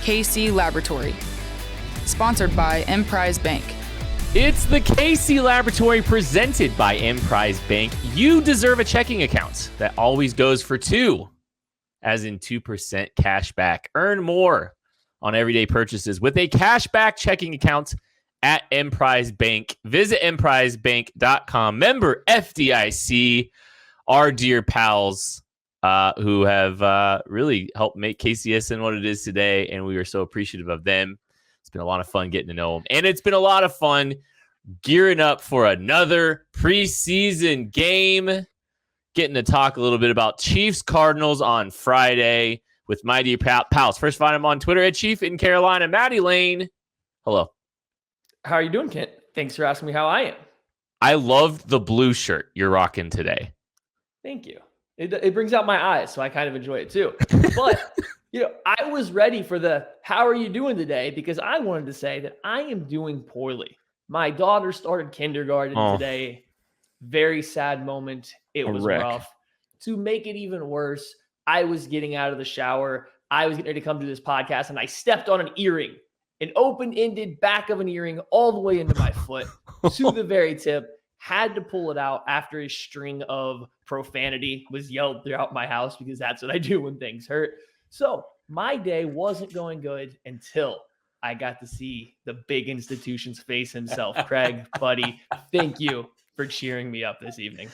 KC Laboratory. Sponsored by Emprise Bank. It's the KC Laboratory presented by Emprise Bank. You deserve a checking account that always goes for 2, as in 2% cash back. Earn more on everyday purchases with a cashback checking account at Emprise Bank. Visit emprisebank.com. Member FDIC, our dear pals who have really helped make KCSN what it is today, and we are so appreciative of them. It's been a lot of fun getting to know them, and it's been a lot of fun gearing up for another preseason game, getting to talk a little bit about Chiefs Cardinals on Friday with my dear pals. First, find him on Twitter at Chief in Carolina, Maddie Lane. Hello. How are you doing, Kent? Thanks for asking me how I am. I love the blue shirt you're rocking today. Thank you. It brings out my eyes, so I kind of enjoy it too. But, I was ready for the how are you doing today because I wanted to say that I am doing poorly. My daughter started kindergarten today. Very sad moment. It was rough. To make it even worse, I was getting out of the shower. I was getting ready to come to this podcast, and I stepped on an earring, an open-ended back of an earring all the way into my foot to the very tip. Had to pull it out after a string of profanity was yelled throughout my house because that's what I do when things hurt. So my day wasn't going good until I got to see the big institution's face himself. Craig, buddy, thank you for cheering me up this evening.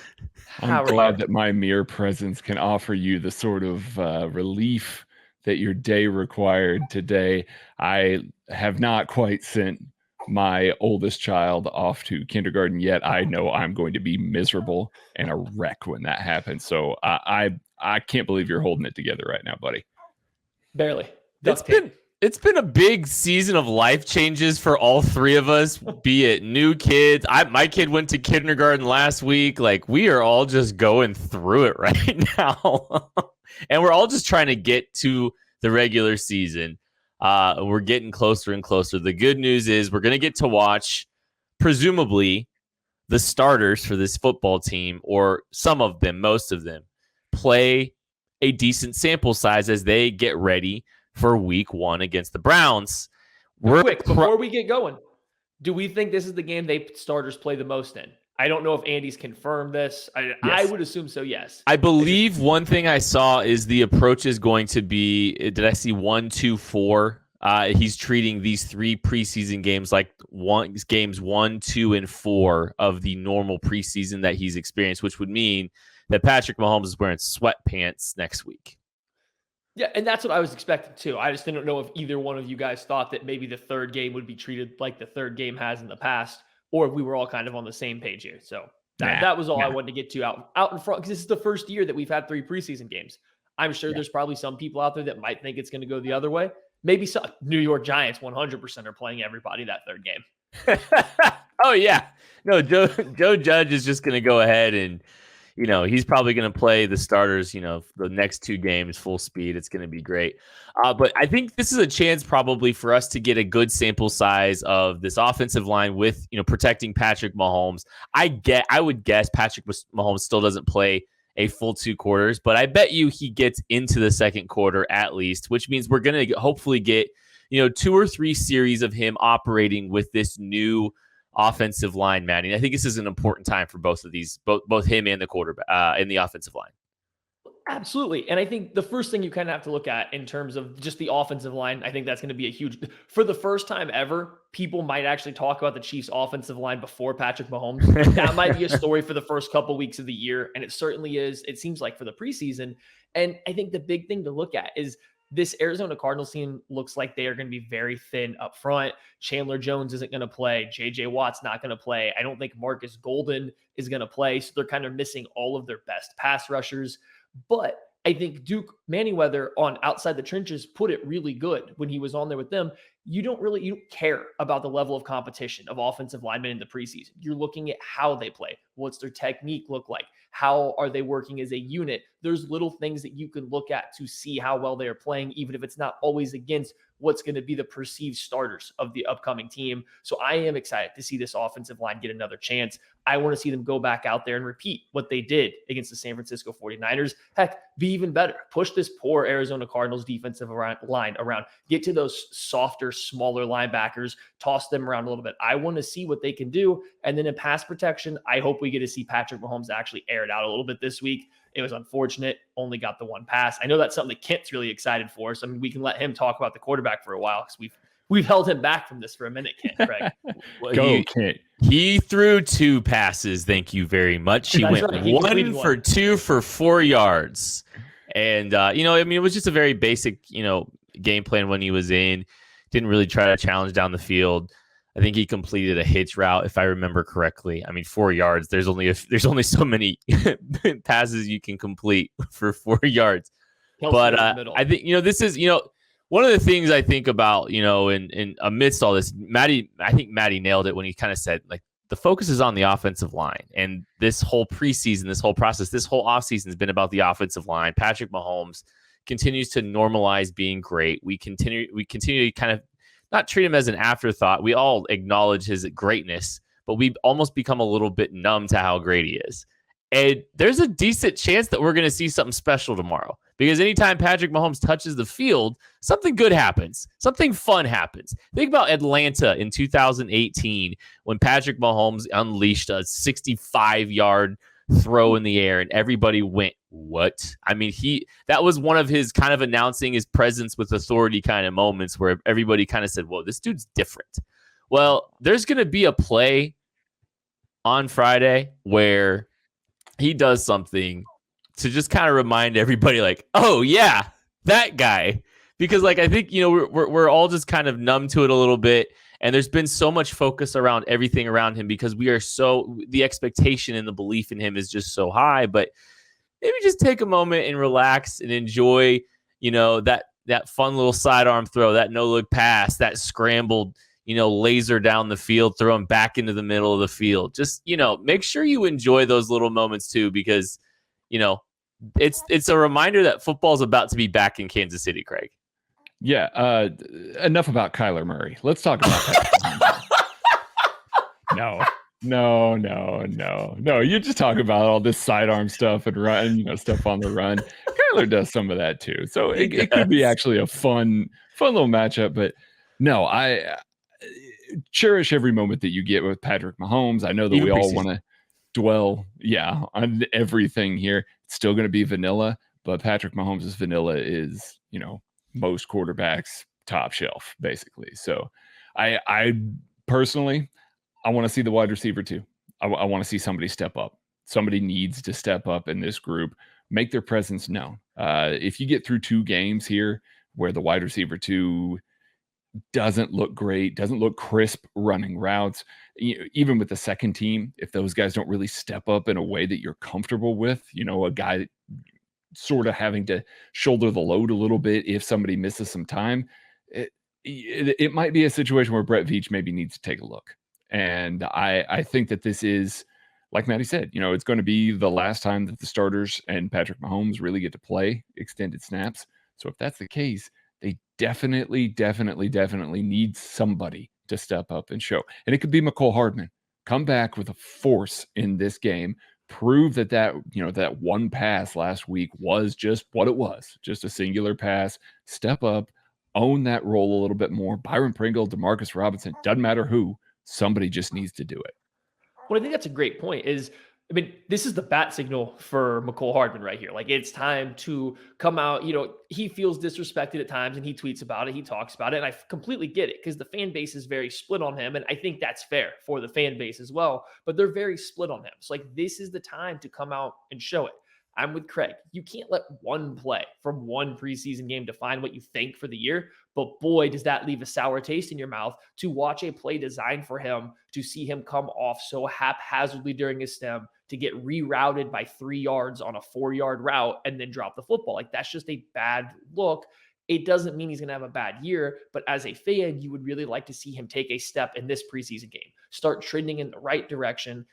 I'm glad that my mere presence can offer you the sort of relief that your day required today. I have not quite sent my oldest child off to kindergarten yet. I know I'm going to be miserable and a wreck when that happens. So I can't believe you're holding it together right now, buddy. Barely. It's been a big season of life changes for all three of us, be it new kids. My kid went to kindergarten last week. Like, we are all just going through it right now. And we're all just trying to get to the regular season. We're getting closer and closer. The good news is we're going to get to watch, presumably, the starters for this football team, or some of them, most of them, play a decent sample size as they get ready for week 1 against the Browns. Quick, before we get going, do we think this is the game starters play the most in? I don't know if Andy's confirmed this. I would assume so, yes. I believe one thing I saw is the approach is going to be, did I see 1, 2, 4? He's treating these 3 preseason games like games 1, 2, and 4 of the normal preseason that he's experienced, which would mean that Patrick Mahomes is wearing sweatpants next week. Yeah, and that's what I was expecting too. I just didn't know if either one of you guys thought that maybe the third game would be treated like the third game has in the past, or if we were all kind of on the same page here. So that was all I wanted to get to out in front, because this is the first year that we've had 3 preseason games. I'm sure there's probably some people out there that might think it's going to go the other way. Maybe some New York Giants 100% are playing everybody that third game. Oh, yeah. No, Joe Judge is just going to go ahead and, he's probably going to play the starters, the next 2 games full speed. It's going to be great. But I think this is a chance probably for us to get a good sample size of this offensive line with, protecting Patrick Mahomes. I would guess Patrick Mahomes still doesn't play a full 2 quarters, but I bet you he gets into the second quarter at least, which means we're going to hopefully get, 2 or 3 series of him operating with this new offensive line, Maddie. I think this is an important time for both of these, both him and the quarterback and the offensive line. Absolutely. And I think the first thing you kind of have to look at in terms of just the offensive line, I think that's going to be for the first time ever, people might actually talk about the Chiefs offensive line before Patrick Mahomes. That might be a story for the first couple weeks of the year. And it certainly is, it seems like, for the preseason. And I think the big thing to look at is this Arizona Cardinals team looks like they are going to be very thin up front. Chandler Jones isn't going to play. J.J. Watt's not going to play. I don't think Marcus Golden is going to play. So they're kind of missing all of their best pass rushers. But I think Duke Manyweather on Outside the Trenches put it really good when he was on there with them. you don't care about the level of competition of offensive linemen in the preseason. You're looking at how they play. What's their technique look like? How are they working as a unit? There's little things that you can look at to see how well they are playing, even if it's not always against what's going to be the perceived starters of the upcoming team. So I am excited to see this offensive line get another chance. I want to see them go back out there and repeat what they did against the San Francisco 49ers. Heck, be even better. Push this poor Arizona Cardinals defensive line around. Get to those softer, smaller linebackers. Toss them around a little bit. I want to see what they can do. And then in pass protection, I hope we get to see Patrick Mahomes actually air it out a little bit this week. It was unfortunate. Only got the one pass. I know that's something that Kent's really excited for. So, I mean, we can let him talk about the quarterback for a while because we've held him back from this for a minute, Kent, Craig. Go, Kent. He threw 2 passes. Thank you very much. He went right. He 1 for 2 for 4 yards. And, it was just a very basic, game plan when he was in. Didn't really try to challenge down the field. I think he completed a hitch route, if I remember correctly. I mean, 4 yards. There's only so many passes you can complete for 4 yards. But I think this is one of the things I think about in amidst all this. I think Maddie nailed it when he kind of said like the focus is on the offensive line, and this whole preseason, this whole process, this whole offseason has been about the offensive line. Patrick Mahomes continues to normalize being great. We continue to kind of not treat him as an afterthought. We all acknowledge his greatness, but we've almost become a little bit numb to how great he is. And there's a decent chance that we're going to see something special tomorrow because anytime Patrick Mahomes touches the field, something good happens. Something fun happens. Think about Atlanta in 2018 when Patrick Mahomes unleashed a 65-yard throw in the air and everybody went, what? I mean, that was one of his kind of announcing his presence with authority kind of moments where everybody kind of said, whoa, this dude's different. Well, there's going to be a play on Friday where he does something to just kind of remind everybody like, oh yeah, that guy. Because like, I think, we're all just kind of numb to it a little bit. And there's been so much focus around everything around him because the expectation and the belief in him is just so high. But maybe just take a moment and relax and enjoy, that fun little sidearm throw, that no-look pass, that scrambled, laser down the field, throw him back into the middle of the field. Just, make sure you enjoy those little moments too, because, it's a reminder that football is about to be back in Kansas City, Craig. Yeah. Enough about Kyler Murray. Let's talk about that. No. You just talk about all this sidearm stuff and run, stuff on the run. Kyler does some of that too. So it could be actually a fun little matchup. But no, I cherish every moment that you get with Patrick Mahomes. I know that we all want to dwell, on everything here. It's still going to be vanilla, but Patrick Mahomes' vanilla is, most quarterbacks top shelf, basically. So I personally, I want to see the wide receiver too. I want to see somebody step up. Somebody needs to step up in this group, make their presence known. If you get through 2 games here where the wide receiver 2 doesn't look great, doesn't look crisp running routes, even with the second team, if those guys don't really step up in a way that you're comfortable with, a guy sort of having to shoulder the load a little bit if somebody misses some time, it might be a situation where Brett Veach maybe needs to take a look. And I think that this is, like Maddie said, it's going to be the last time that the starters and Patrick Mahomes really get to play extended snaps. So if that's the case, they definitely need somebody to step up and show. And it could be McCole Hardman. Come back with a force in this game. Prove that one pass last week was just what it was, just a singular pass. Step up, own that role a little bit more. Byron Pringle, Demarcus Robinson, doesn't matter who, somebody just needs to do it. Well, I think that's a great point. This is the bat signal for McCole Hardman right here. Like, it's time to come out. He feels disrespected at times and he tweets about it. He talks about it. And I completely get it because the fan base is very split on him. And I think that's fair for the fan base as well. But they're very split on him. So, this is the time to come out and show it. I'm with Craig. You can't let one play from one preseason game define what you think for the year. But boy, does that leave a sour taste in your mouth to watch a play designed for him, to see him come off so haphazardly during his stem, to get rerouted by 3 yards on a 4-yard route and then drop the football. That's just a bad look. It doesn't mean he's going to have a bad year, but as a fan, you would really like to see him take a step in this preseason game, start trending in the right direction.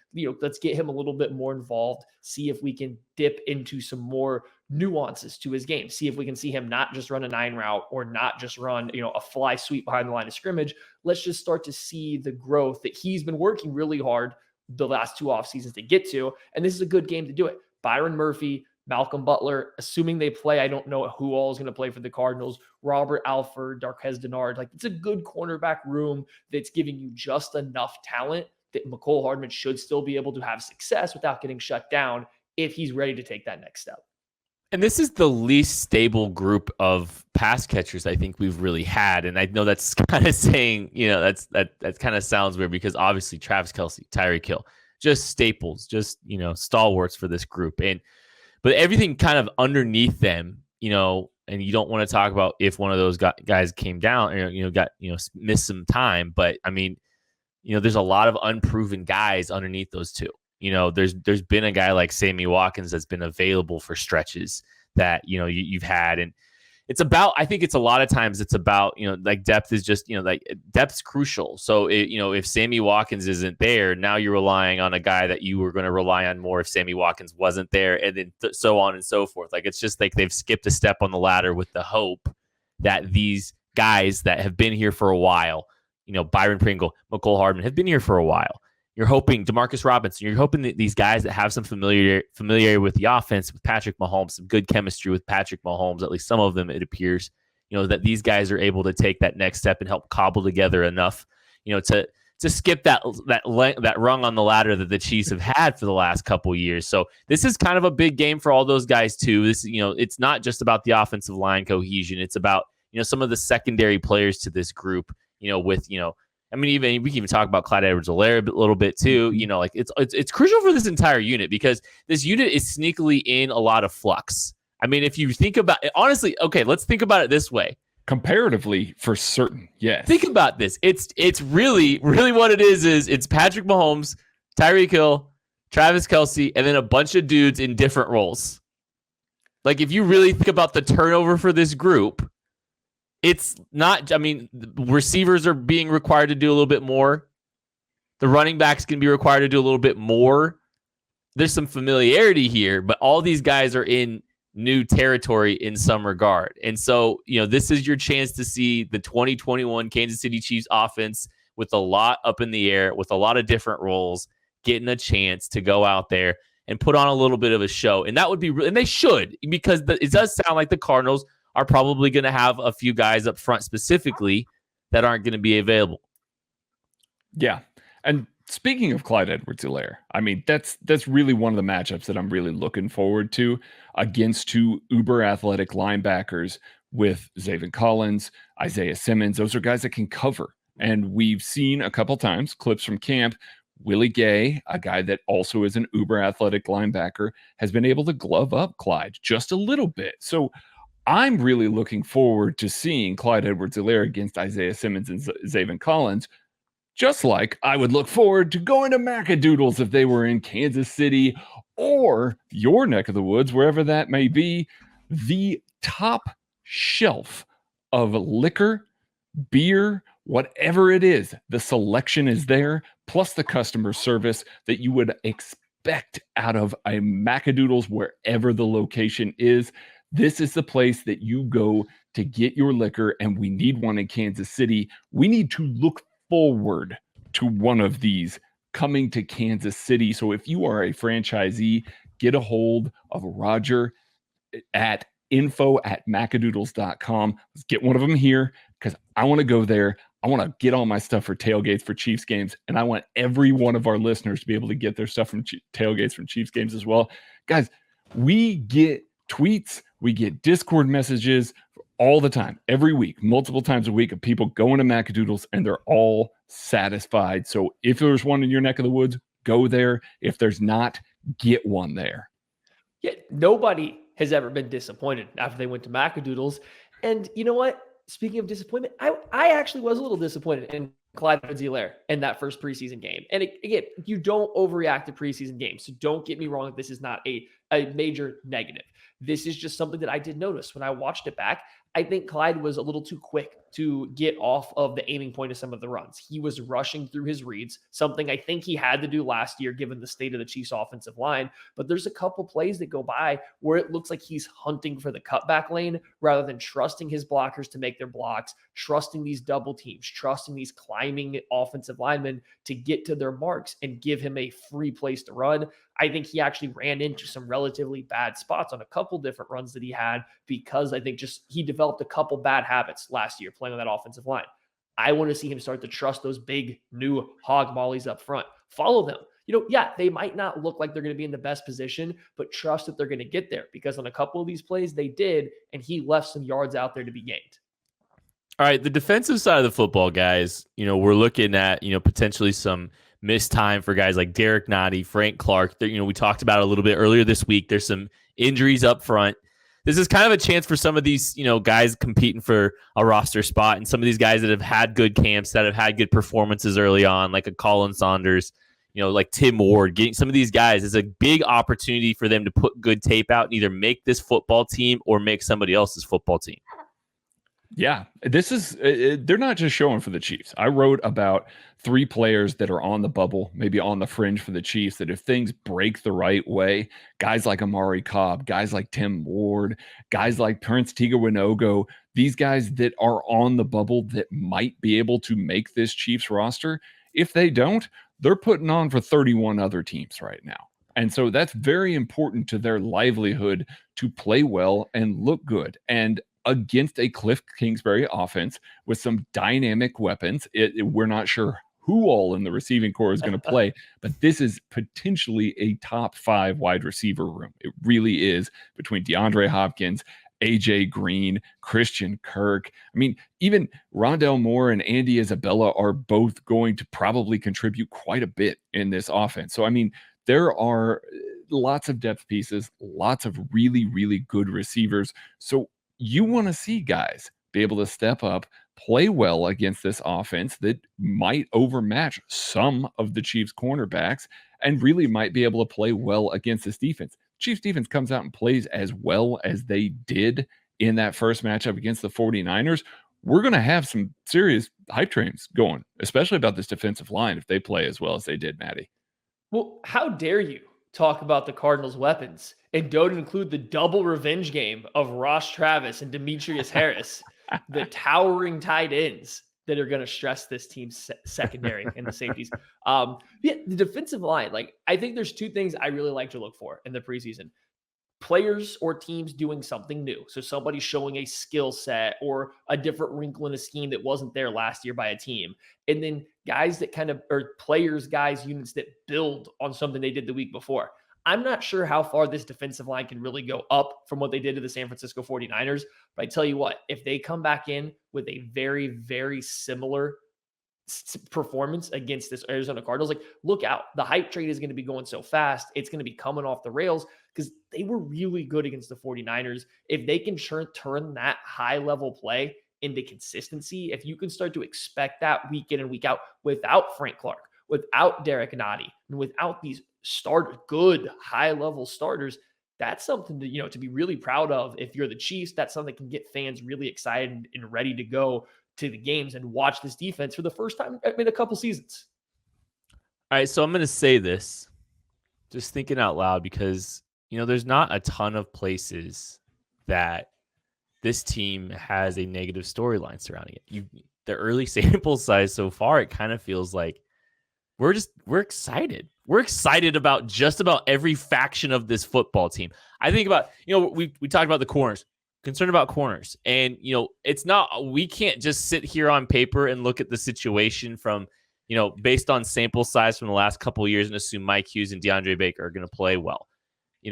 Let's get him a little bit more involved, see if we can dip into some more nuances to his game, see if we can see him not just run a 9 route or not just run, a fly sweep behind the line of scrimmage. Let's just start to see the growth that he's been working really hard the last 2 off seasons to get to. And this is a good game to do it. Byron Murphy, Malcolm Butler, assuming they play. I don't know who all is going to play for the Cardinals. Robert Alford, Darquez Dennard. It's a good cornerback room that's giving you just enough talent that McCole Hardman should still be able to have success without getting shut down if he's ready to take that next step. And this is the least stable group of pass catchers I think we've really had. And I know that's kind of saying, that kind of sounds weird because obviously Travis Kelce, Tyreek Hill, just staples, just, stalwarts for this group. But everything kind of underneath them, and you don't want to talk about if one of those guys came down or, missed some time. But I mean, there's a lot of unproven guys underneath those two. There's been a guy like Sammy Watkins that's been available for stretches that, you've had. And I think it's a lot of times it's about, depth is just, depth's crucial. So, if Sammy Watkins isn't there, now you're relying on a guy that you were going to rely on more if Sammy Watkins wasn't there, and then so on and so forth. It's just like they've skipped a step on the ladder with the hope that these guys that have been here for a while, Byron Pringle, McCole Hardman, have been here for a while. You're hoping Demarcus Robinson, you're hoping that these guys that have some familiarity with the offense, with Patrick Mahomes, some good chemistry with Patrick Mahomes, at least some of them, it appears, that these guys are able to take that next step and help cobble together enough, to skip that rung on the ladder that the Chiefs have had for the last couple of years. So this is kind of a big game for all those guys too. This, it's not just about the offensive line cohesion. It's about, some of the secondary players to this group, with, even we can even talk about Clyde Edwards-Helaire a little bit too. It's crucial for this entire unit because this unit is sneakily in a lot of flux. I mean, if you think about it, honestly, okay, let's think about it this way. Comparatively, for certain, yes. Think about this. It's really, really what it is it's Patrick Mahomes, Tyreek Hill, Travis Kelce, and then a bunch of dudes in different roles. If you really think about the turnover for this group, it's not, receivers are being required to do a little bit more. The running backs can be required to do a little bit more. There's some familiarity here, but all these guys are in new territory in some regard. And so, this is your chance to see the 2021 Kansas City Chiefs offense with a lot up in the air, with a lot of different roles, getting a chance to go out there and put on a little bit of a show. And that would be, and they should, because it does sound like the Cardinals are probably going to have a few guys up front specifically that aren't going to be available. Yeah. And speaking of Clyde Edwards-Helaire, that's really one of the matchups that I'm really looking forward to against 2 uber athletic linebackers with Zaven Collins, Isaiah Simmons. Those are guys that can cover. And we've seen a couple times clips from camp. Willie Gay, a guy that also is an uber athletic linebacker, has been able to glove up Clyde just a little bit. So I'm really looking forward to seeing Clyde Edwards-Helaire against Isaiah Simmons and Zaven Collins, just like I would look forward to going to Macadoodles if they were in Kansas City or your neck of the woods, wherever that may be. The top shelf of liquor, beer, whatever it is, the selection is there, plus the customer service that you would expect out of a Macadoodles wherever the location is. This is the place that you go to get your liquor, and we need one in Kansas City. We need to look forward to one of these coming to Kansas City. So if you are a franchisee, get a hold of Roger at info@macadoodles.com. Let's get one of them here because I want to go there. I want to get all my stuff for tailgates for Chiefs games, and I want every one of our listeners to be able to get their stuff from tailgates from Chiefs games as well. Guys, we get tweets, we get Discord messages all the time, every week, multiple times a week of people going to Macadoodles, and they're all satisfied. So if there's one in your neck of the woods, go there. If there's not, get one there. Yeah, nobody has ever been disappointed after they went to Macadoodles. And you know what? Speaking of disappointment, I actually was a little disappointed in Clyde Edwards-Helaire in that first preseason game. And again, you don't overreact to preseason games. So don't get me wrong. This is not a major negative. This is just something that I did notice when I watched it back. I think Clyde was a little too quick to get off of the aiming point of some of the runs. He was rushing through his reads, something I think he had to do last year given the state of the Chiefs offensive line. But there's a couple plays that go by where it looks like he's hunting for the cutback lane rather than trusting his blockers to make their blocks, trusting these double teams, trusting these climbing offensive linemen to get to their marks and give him a free place to run. I think he actually ran into some relatively bad spots on a couple different runs that he had because I think just he developed a couple bad habits last year playing on that offensive line. I want to see him start to trust those big new hog mollies up front. Follow them. Yeah, they might not look like they're going to be in the best position, but trust that they're going to get there because on a couple of these plays they did, and he left some yards out there to be gained. All right, the defensive side of the football, guys, we're looking at, potentially some missed time for guys like Derek Nottie, Frank Clark. We talked about it a little bit earlier this week. There's some injuries up front. This is kind of a chance for some of these, guys competing for a roster spot and some of these guys that have had good camps, that have had good performances early on, like a Colin Saunders, like Tim Ward. Getting some of these guys is a big opportunity for them to put good tape out and either make this football team or make somebody else's football team. Yeah, this is, they're not just showing for the Chiefs. I wrote about 3 players that are on the bubble, maybe on the fringe for the Chiefs, that if things break the right way, guys like Amari Cobb, guys like Tim Ward, guys like Prince Tigawinogo, these guys that are on the bubble that might be able to make this Chiefs roster. If they don't, they're putting on for 31 other teams right now. And so that's very important to their livelihood to play well and look good. And against a Cliff Kingsbury offense with some dynamic weapons, we're not sure who all in the receiving core is going to play, but this is potentially a top 5 wide receiver room. It really is, between DeAndre Hopkins, AJ Green, Christian Kirk. I mean, even Rondell Moore and Andy Isabella are both going to probably contribute quite a bit in this offense. So, I mean, there are lots of depth pieces, lots of really, really good receivers. So you want to see guys be able to step up, play well against this offense that might overmatch some of the Chiefs cornerbacks and really might be able to play well against this defense. Chiefs defense comes out and plays as well as they did in that first matchup against the 49ers. We're going to have some serious hype trains going, especially about this defensive line if they play as well as they did, Maddie. Well, how dare you talk about the Cardinals' weapons and don't include the double revenge game of Ross Travis and Demetrius Harris, the towering tight ends that are going to stress this team's secondary and the safeties. The defensive line, I think there's 2 things I really like to look for in the preseason. Players or teams doing something new. So somebody showing a skill set or a different wrinkle in a scheme that wasn't there last year by a team. And then guys that units that build on something they did the week before. I'm not sure how far this defensive line can really go up from what they did to the San Francisco 49ers. But I tell you what, if they come back in with a very, very similar performance against this Arizona Cardinals, look out. The hype train is going to be going so fast. It's going to be coming off the rails because they were really good against the 49ers. If they can turn that high level play into consistency, if you can start to expect that week in and week out without Frank Clark, without Derek Nottie, and without these good high level starters, that's something to, to be really proud of. If you're the Chiefs, that's something that can get fans really excited and ready to go to the games and watch this defense for the first time in a couple seasons. All right, so I'm going to say this, just thinking out loud, because, there's not a ton of places that this team has a negative storyline surrounding it. The early sample size so far, it kind of feels like we're excited. We're excited about just about every faction of this football team. I think about, we talked about the corners, concerned about corners. And, we can't just sit here on paper and look at the situation from, based on sample size from the last couple of years and assume Mike Hughes and DeAndre Baker are going to play well,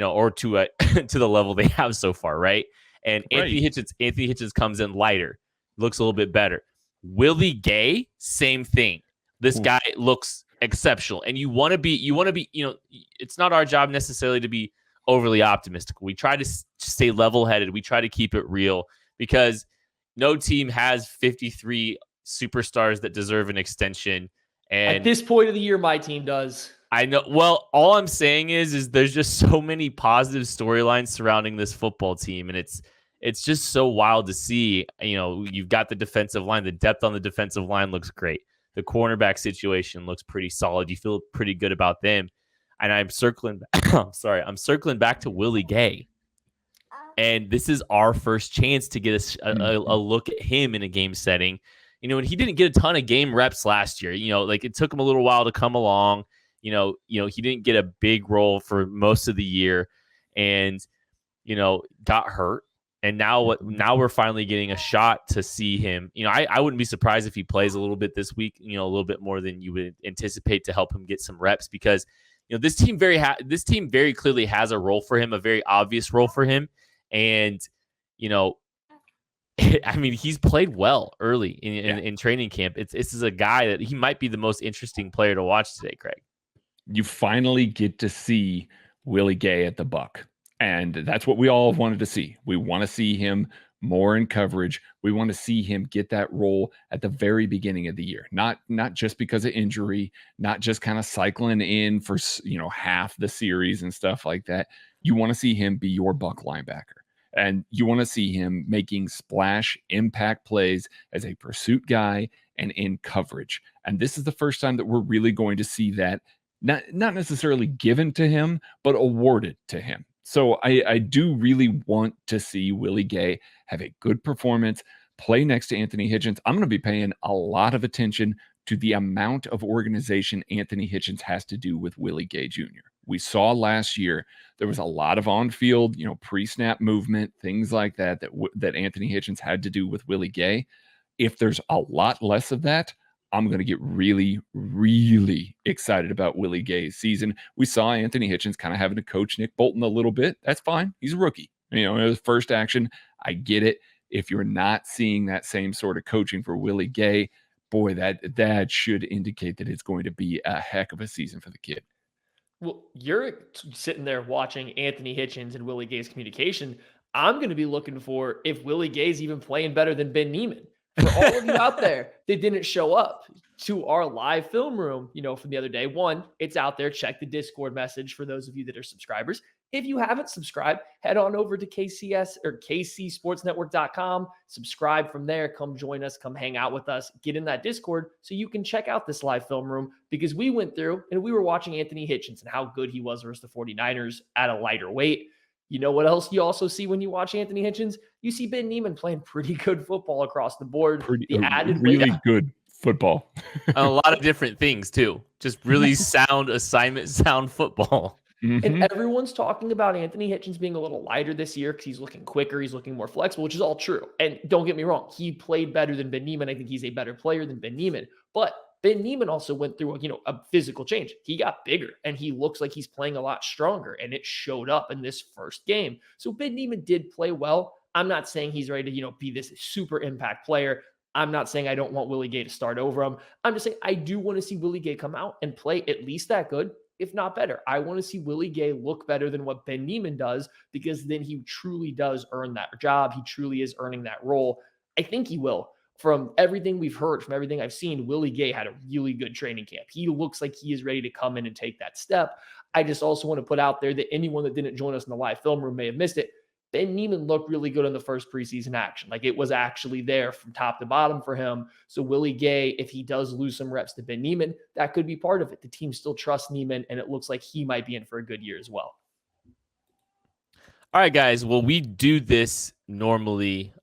or to the level they have so far, right? And right. Anthony Hitchens comes in lighter, looks a little bit better. Willie Gay, same thing. This guy looks exceptional, and you want to be, it's not our job necessarily to be overly optimistic. We try to stay level-headed. We try to keep it real because no team has 53 superstars that deserve an extension. And at this point of the year, my team does. I know. Well, all I'm saying is there's just so many positive storylines surrounding this football team, and it's it's just so wild to see. You've got the defensive line. The depth on the defensive line looks great. The cornerback situation looks pretty solid. You feel pretty good about them. And I'm circling I'm circling back to Willie Gay. And this is our first chance to get a look at him in a game setting. And he didn't get a ton of game reps last year. It took him a little while to come along. He didn't get a big role for most of the year and, got hurt. And now we're finally getting a shot to see him. I wouldn't be surprised if he plays a little bit this week, a little bit more than you would anticipate to help him get some reps because, this team very clearly has a role for him, a very obvious role for him. And, he's played well early in training camp. This is a guy that he might be the most interesting player to watch today, Craig. You finally get to see Willie Gay at the Buck. And that's what we all wanted to see. We want to see him more in coverage. We want to see him get that role at the very beginning of the year, not just because of injury, not just kind of cycling in for, half the series and stuff like that. You want to see him be your Buck linebacker. And you want to see him making splash impact plays as a pursuit guy and in coverage. And this is the first time that we're really going to see that, not necessarily given to him, but awarded to him. So I do really want to see Willie Gay have a good performance, play next to Anthony Hitchens. I'm going to be paying a lot of attention to the amount of organization Anthony Hitchens has to do with Willie Gay Jr. We saw last year there was a lot of on-field, pre-snap movement, things like that Anthony Hitchens had to do with Willie Gay. If there's a lot less of that, I'm going to get really, really excited about Willie Gay's season. We saw Anthony Hitchens kind of having to coach Nick Bolton a little bit. That's fine. He's a rookie. His first action, I get it. If you're not seeing that same sort of coaching for Willie Gay, boy, that should indicate that it's going to be a heck of a season for the kid. Well, you're sitting there watching Anthony Hitchens and Willie Gay's communication. I'm going to be looking for if Willie Gay's even playing better than Ben Niemann. For all of you out there that didn't show up to our live film room, from the other day, one, it's out there. Check the Discord message for those of you that are subscribers. If you haven't subscribed, head on over to kcsportsnetwork.com. Subscribe from there. Come join us. Come hang out with us. Get in that Discord so you can check out this live film room because we went through and we were watching Anthony Hitchens and how good he was versus the 49ers at a lighter weight. You know what else you also see when you watch Anthony Hitchens? You see Ben Niemann playing pretty good football across the board. Really good football. A lot of different things, too. Just really sound assignment, sound football. Mm-hmm. And everyone's talking about Anthony Hitchens being a little lighter this year because he's looking quicker, he's looking more flexible, which is all true. And don't get me wrong, he played better than Ben Niemann. I think he's a better player than Ben Niemann. But Ben Niemann also went through a physical change. He got bigger and he looks like he's playing a lot stronger, and it showed up in this first game. So Ben Niemann did play well. I'm not saying he's ready to, be this super impact player. I'm not saying I don't want Willie Gay to start over him. I'm just saying I do want to see Willie Gay come out and play at least that good, if not better. I want to see Willie Gay look better than what Ben Niemann does, because then he truly does earn that job. He truly is earning that role. I think he will. From everything we've heard, from everything I've seen, Willie Gay had a really good training camp. He looks like he is ready to come in and take that step. I just also want to put out there that anyone that didn't join us in the live film room may have missed it. Ben Niemann looked really good in the first preseason action. Like, it was actually there from top to bottom for him. So Willie Gay, if he does lose some reps to Ben Niemann, that could be part of it. The team still trusts Niemann, and it looks like he might be in for a good year as well. All right, guys. Well, we do this normally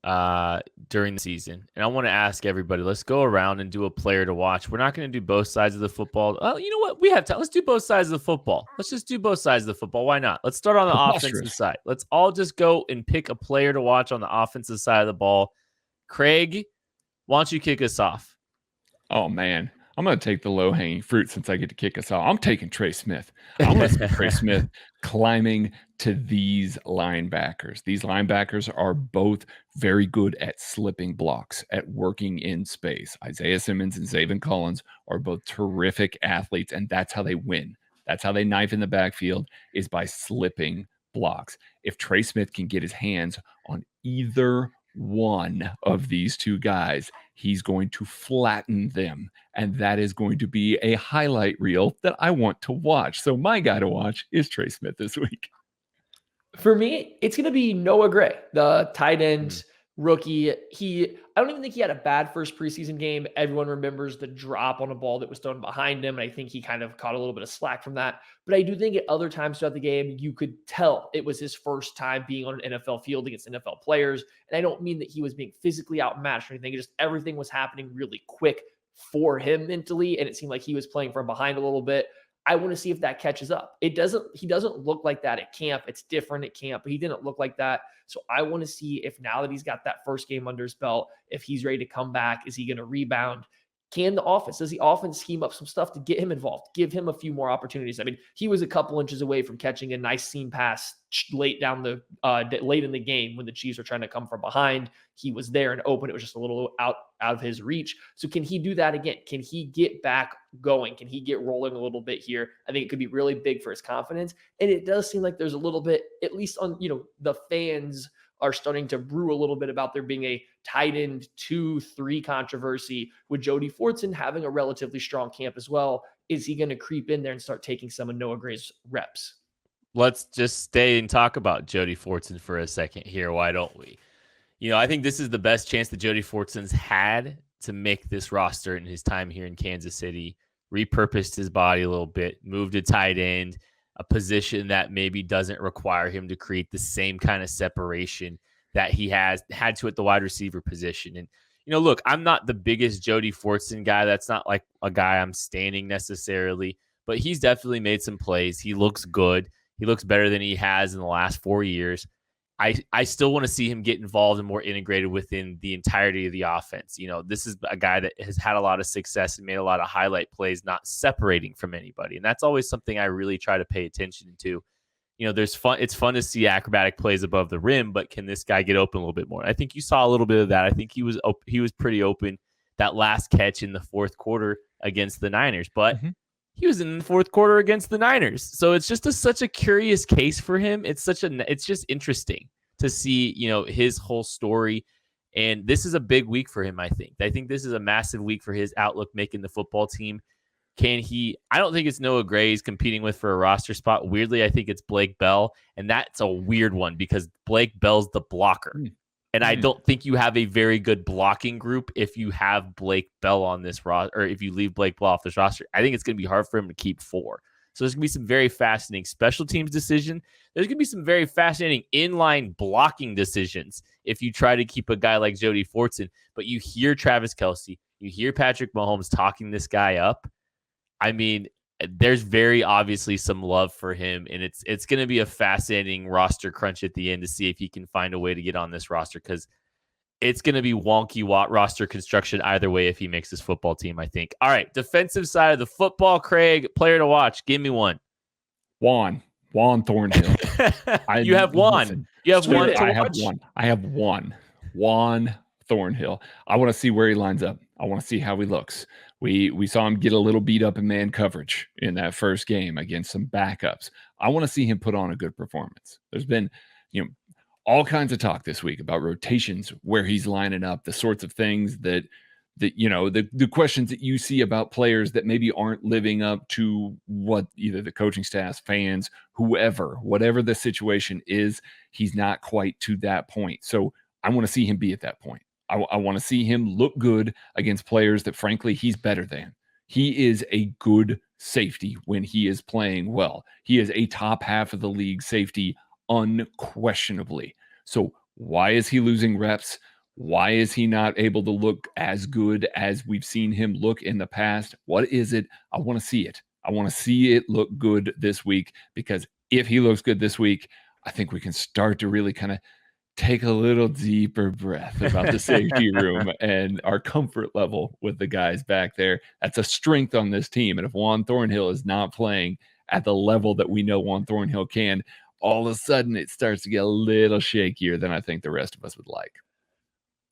during the season, and I want to ask everybody, let's go around and do a player to watch. We're not going to do both sides of the football. You know what? We have time. Let's do both sides of the football. Let's just do both sides of the football. Why not? Let's start on the offensive side. Let's all just go and pick a player to watch on the offensive side of the ball. Craig, why don't you kick us off? Oh, man. I'm going to take the low-hanging fruit since I get to kick us off. I'm taking Trey Smith. I'm going to see Trey Smith climbing to these linebackers. These linebackers are both very good at slipping blocks, at working in space. Isaiah Simmons and Zaven Collins are both terrific athletes, and that's how they win. That's how they knife in the backfield, is by slipping blocks. If Trey Smith can get his hands on either one of these two guys, he's going to flatten them, and that is going to be a highlight reel that I want to watch. So my guy to watch is Trey Smith this week. For me, it's going to be Noah Gray, the tight end rookie. I don't even think he had a bad first preseason game. Everyone remembers the drop on a ball that was thrown behind him. And I think he kind of caught a little bit of slack from that. But I do think at other times throughout the game, you could tell it was his first time being on an NFL field against NFL players. And I don't mean that he was being physically outmatched or anything. Just everything was happening really quick for him mentally. And it seemed like he was playing from behind a little bit. I want to see if that catches up. He doesn't look like that at camp. It's different at camp, but he didn't look like that. So I want to see if now that he's got that first game under his belt, if he's ready to come back, is he going to rebound? Does the offense scheme up some stuff to get him involved, give him a few more opportunities? I mean, he was a couple inches away from catching a nice seam pass late in the game when the Chiefs were trying to come from behind. He was there and open. It was just a little out of his reach. So can he do that again? Can he get back going? Can he get rolling a little bit here? I think it could be really big for his confidence. And it does seem like there's a little bit, at least on, the fans are starting to brew a little bit about there being a tight end 2-3 controversy with Jody Fortune having a relatively strong camp as well. Is he going to creep in there and start taking some of Noah Gray's reps? Let's just stay and talk about Jody Fortune for a second here. Why don't we? I think this is the best chance that Jody Fortune's had to make this roster in his time here in Kansas City. Repurposed his body a little bit, moved to tight end, a position that maybe doesn't require him to create the same kind of separation that he had to at the wide receiver position. And, look, I'm not the biggest Jody Fortune guy. That's not like a guy I'm standing necessarily, but he's definitely made some plays. He looks good. He looks better than he has in the last 4 years. I still want to see him get involved and more integrated within the entirety of the offense. This is a guy that has had a lot of success and made a lot of highlight plays, not separating from anybody. And that's always something I really try to pay attention to. It's fun to see acrobatic plays above the rim, but can this guy get open a little bit more? I think you saw a little bit of that. I think he was pretty open that last catch in the fourth quarter against the Niners, but he was in the fourth quarter against the Niners. So it's just such a curious case for him. It's just interesting to see, his whole story. And this is a big week for him, I think. I think this is a massive week for his outlook making the football team. I don't think it's Noah Gray he's competing with for a roster spot. Weirdly, I think it's Blake Bell. And that's a weird one because Blake Bell's the blocker. And I don't think you have a very good blocking group if you have Blake Bell on this roster, or if you leave Blake Bell off this roster. I think it's going to be hard for him to keep 4. So there's going to be some very fascinating special teams decision. There's going to be some very fascinating inline blocking decisions if you try to keep a guy like Jody Fortune. But you hear Travis Kelce, you hear Patrick Mahomes talking this guy up. I mean, there's very obviously some love for him, and it's going to be a fascinating roster crunch at the end to see if he can find a way to get on this roster, because it's going to be wonky roster construction either way if he makes this football team, I think. All right, defensive side of the football, Craig, player to watch. Give me one. Juan Thornhill. You have one. Listen, you have one. I have one. Juan Thornhill. I want to see where he lines up. I want to see how he looks. We saw him get a little beat up in man coverage in that first game against some backups. I want to see him put on a good performance. There's been, all kinds of talk this week about rotations, where he's lining up, the sorts of things that the questions that you see about players that maybe aren't living up to what either the coaching staff, fans, whatever the situation is, he's not quite to that point. So I want to see him be at that point. I want to see him look good against players that, frankly, he's better than. He is a good safety when he is playing well. He is a top half of the league safety unquestionably. So why is he losing reps? Why is he not able to look as good as we've seen him look in the past? What is it? I want to see it. I want to see it look good this week, because if he looks good this week, I think we can start to really kind of take a little deeper breath about the safety room and our comfort level with the guys back there. That's a strength on this team. And if Juan Thornhill is not playing at the level that we know Juan Thornhill can, all of a sudden it starts to get a little shakier than I think the rest of us would like.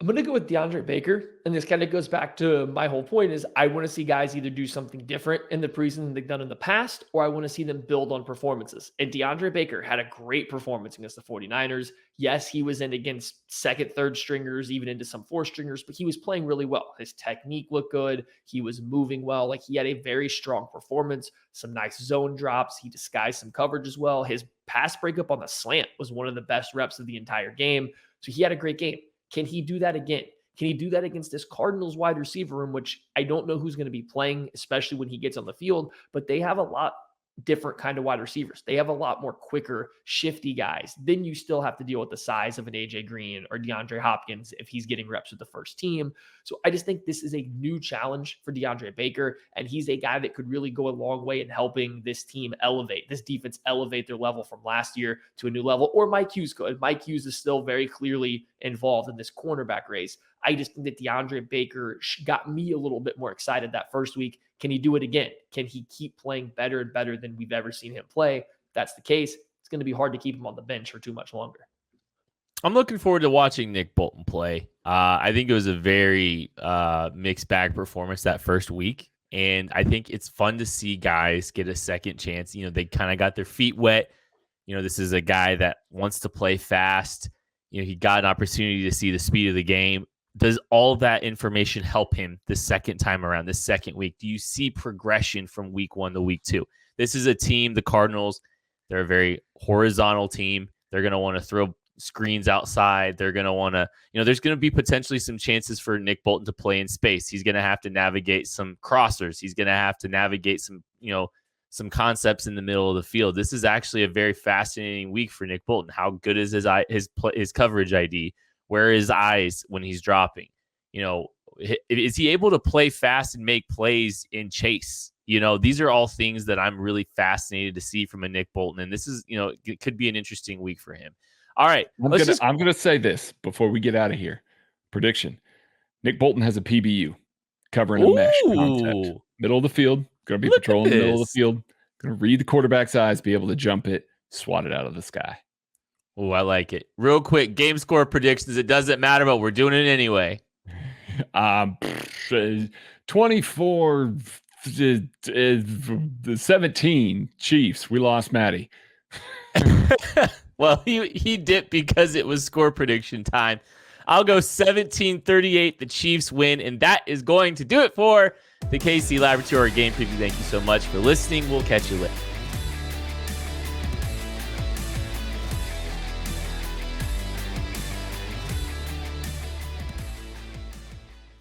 I'm going to go with Deandre Baker. And this kind of goes back to my whole point is I want to see guys either do something different in the preseason than they've done in the past, or I want to see them build on performances. And Deandre Baker had a great performance against the 49ers. Yes, he was in against second, third stringers, even into some fourth stringers, but he was playing really well. His technique looked good. He was moving well. Like he had a very strong performance, some nice zone drops. He disguised some coverage as well. His pass breakup on the slant was one of the best reps of the entire game. So he had a great game. Can he do that again? Can he do that against this Cardinals wide receiver room, which I don't know who's going to be playing, especially when he gets on the field, but they have a lot different kind of wide receivers. They have a lot more quicker, shifty guys. Then you still have to deal with the size of an AJ Green or DeAndre Hopkins if he's getting reps with the first team. So I just think this is a new challenge for DeAndre Baker, and he's a guy that could really go a long way in helping this team elevate, this defense elevate their level from last year to a new level. Or Mike Hughes could. Mike Hughes is still very clearly involved in this cornerback race. I just think that DeAndre Baker got me a little bit more excited that first week. Can he do it again? Can he keep playing better and better than we've ever seen him play? If that's the case, it's going to be hard to keep him on the bench for too much longer. I'm looking forward to watching Nick Bolton play. I think it was a very mixed bag performance that first week. And I think it's fun to see guys get a second chance. You know, they kind of got their feet wet. You know, this is a guy that wants to play fast. You know, he got an opportunity to see the speed of the game. Does all that information help him the second time around, the second week? Do you see progression from week 1 to week 2? This is a team, the Cardinals, they're a very horizontal team. They're going to want to throw screens outside. They're going to want to, you know, there's going to be potentially some chances for Nick Bolton to play in space. He's going to have to navigate some crossers. He's going to have to navigate some, you know, some concepts in the middle of the field. This is actually a very fascinating week for Nick Bolton. How good is his coverage ID? Where are his eyes when he's dropping? You know, is he able to play fast and make plays in chase? You know, these are all things that I'm really fascinated to see from a Nick Bolton. And this is, you know, it could be an interesting week for him. All right. I'm gonna say this before we get out of here. Prediction. Nick Bolton has a PBU covering a mesh concept. Middle of the field. Gonna be patrolling the middle of the field. Gonna read the quarterback's eyes, be able to jump it, swat it out of the sky. Oh, I like it. Real quick, game score predictions. It doesn't matter, but we're doing it anyway. 24 17 Chiefs. We lost Matty. Well, he dipped because it was score prediction time. I'll go 17-38. The Chiefs win, and that is going to do it for the KC Laboratory Game Preview. Thank you so much for listening. We'll catch you later.